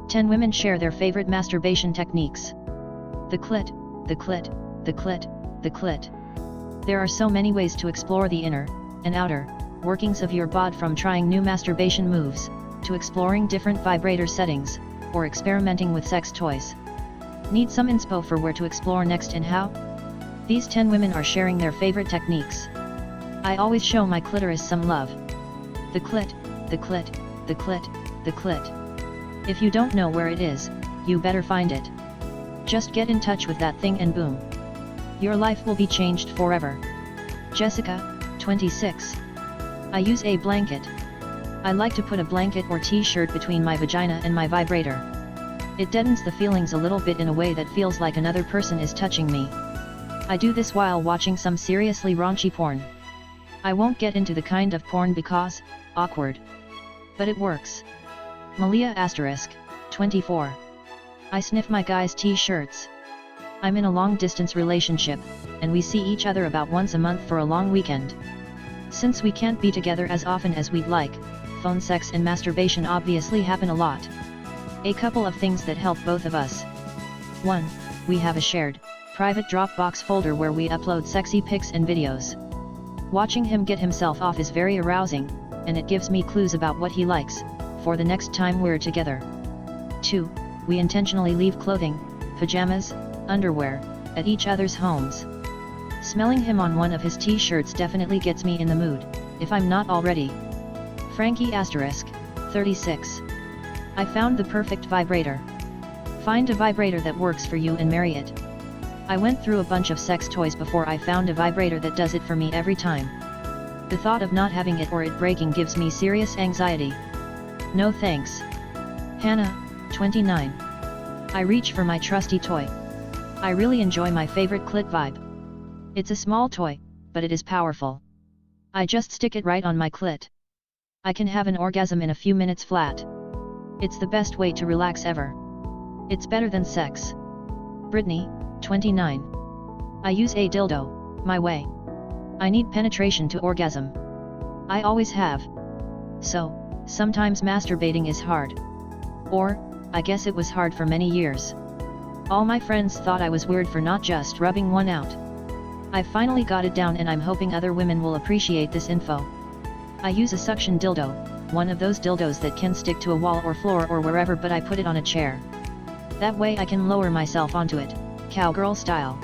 10 women share their favorite masturbation techniques. The clit, the clit, the clit, the clit. There are so many ways to explore the inner and outer workings of your bod, from trying new masturbation moves, to exploring different vibrator settings, or experimenting with sex toys. Need some inspo for where to explore next and how? These 10 women are sharing their favorite techniques. I always show my clitoris some love. The clit, the clit, the clit, the clit. If you don't know where it is, you better find it. Just get in touch with that thing and boom. Your life will be changed forever. Jessica, 26. I use a blanket. I like to put a blanket or t-shirt between my vagina and my vibrator. It deadens the feelings a little bit in a way that feels like another person is touching me. I do this while watching some seriously raunchy porn. I won't get into the kind of porn because, awkward. But it works. Malia *, 24. I sniff my guys' t-shirts. I'm in a long-distance relationship, and we see each other about once a month for a long weekend. Since we can't be together as often as we'd like, phone sex and masturbation obviously happen a lot. A couple of things that help both of us. 1. We have a shared, private Dropbox folder where we upload sexy pics and videos. Watching him get himself off is very arousing, and it gives me clues about what he likes, for the next time we're together. 2. We intentionally leave clothing, pajamas, underwear, at each other's homes. Smelling him on one of his t-shirts definitely gets me in the mood, if I'm not already. Frankie *, 36. I found the perfect vibrator. Find a vibrator that works for you and marry it. I went through a bunch of sex toys before I found a vibrator that does it for me every time. The thought of not having it or it breaking gives me serious anxiety. No thanks. Hannah, 29. I reach for my trusty toy. I really enjoy my favorite clit vibe. It's a small toy, but it is powerful. I just stick it right on my clit. I can have an orgasm in a few minutes flat. It's the best way to relax ever. It's better than sex. Brittany, 29. I use a dildo, my way. I need penetration to orgasm. I always have. So, sometimes masturbating is hard. Or, I guess it was hard for many years. All my friends thought I was weird for not just rubbing one out. I finally got it down, and I'm hoping other women will appreciate this info. I use a suction dildo, one of those dildos that can stick to a wall or floor or wherever, but I put it on a chair. That way I can lower myself onto it, cowgirl style.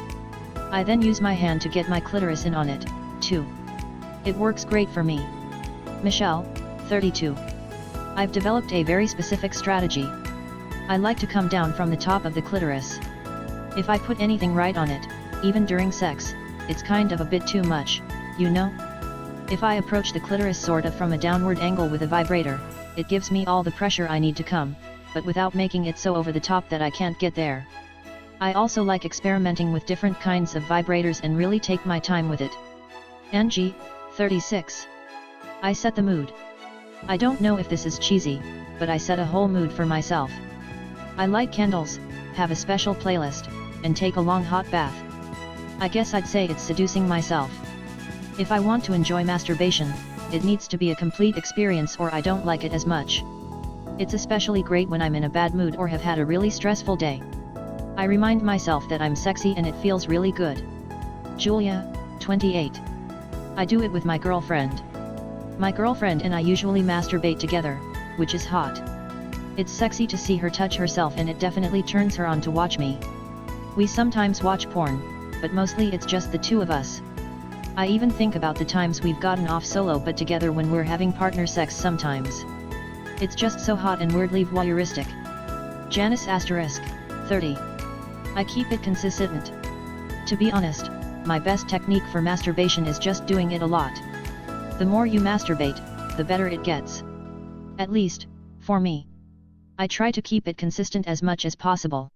I then use my hand to get my clitoris in on it, too. It works great for me. Michelle, 32. I've developed a very specific strategy. I like to come down from the top of the clitoris. If I put anything right on it, even during sex, it's kind of a bit too much, you know? If I approach the clitoris sort of from a downward angle with a vibrator, it gives me all the pressure I need to come, but without making it so over the top that I can't get there. I also like experimenting with different kinds of vibrators and really take my time with it. Angie, 36. I set the mood. I don't know if this is cheesy, but I set a whole mood for myself. I light candles, have a special playlist, and take a long hot bath. I guess I'd say it's seducing myself. If I want to enjoy masturbation, it needs to be a complete experience or I don't like it as much. It's especially great when I'm in a bad mood or have had a really stressful day. I remind myself that I'm sexy and it feels really good. Julia, 28. I do it with my girlfriend. My girlfriend and I usually masturbate together, which is hot. It's sexy to see her touch herself, and it definitely turns her on to watch me. We sometimes watch porn, but mostly it's just the two of us. I even think about the times we've gotten off solo but together when we're having partner sex sometimes. It's just so hot and weirdly voyeuristic. Janice *, 30. I keep it consistent. To be honest, my best technique for masturbation is just doing it a lot. The more you masturbate, the better it gets. At least, for me. I try to keep it consistent as much as possible.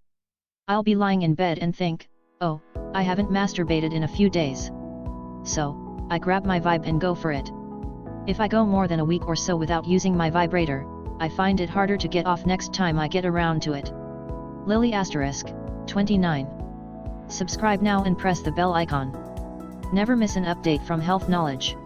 I'll be lying in bed and think, oh, I haven't masturbated in a few days. So, I grab my vibe and go for it. If I go more than a week or so without using my vibrator, I find it harder to get off next time I get around to it. Lily *, 29. Subscribe now and press the bell icon. Never miss an update from Health Knowledge.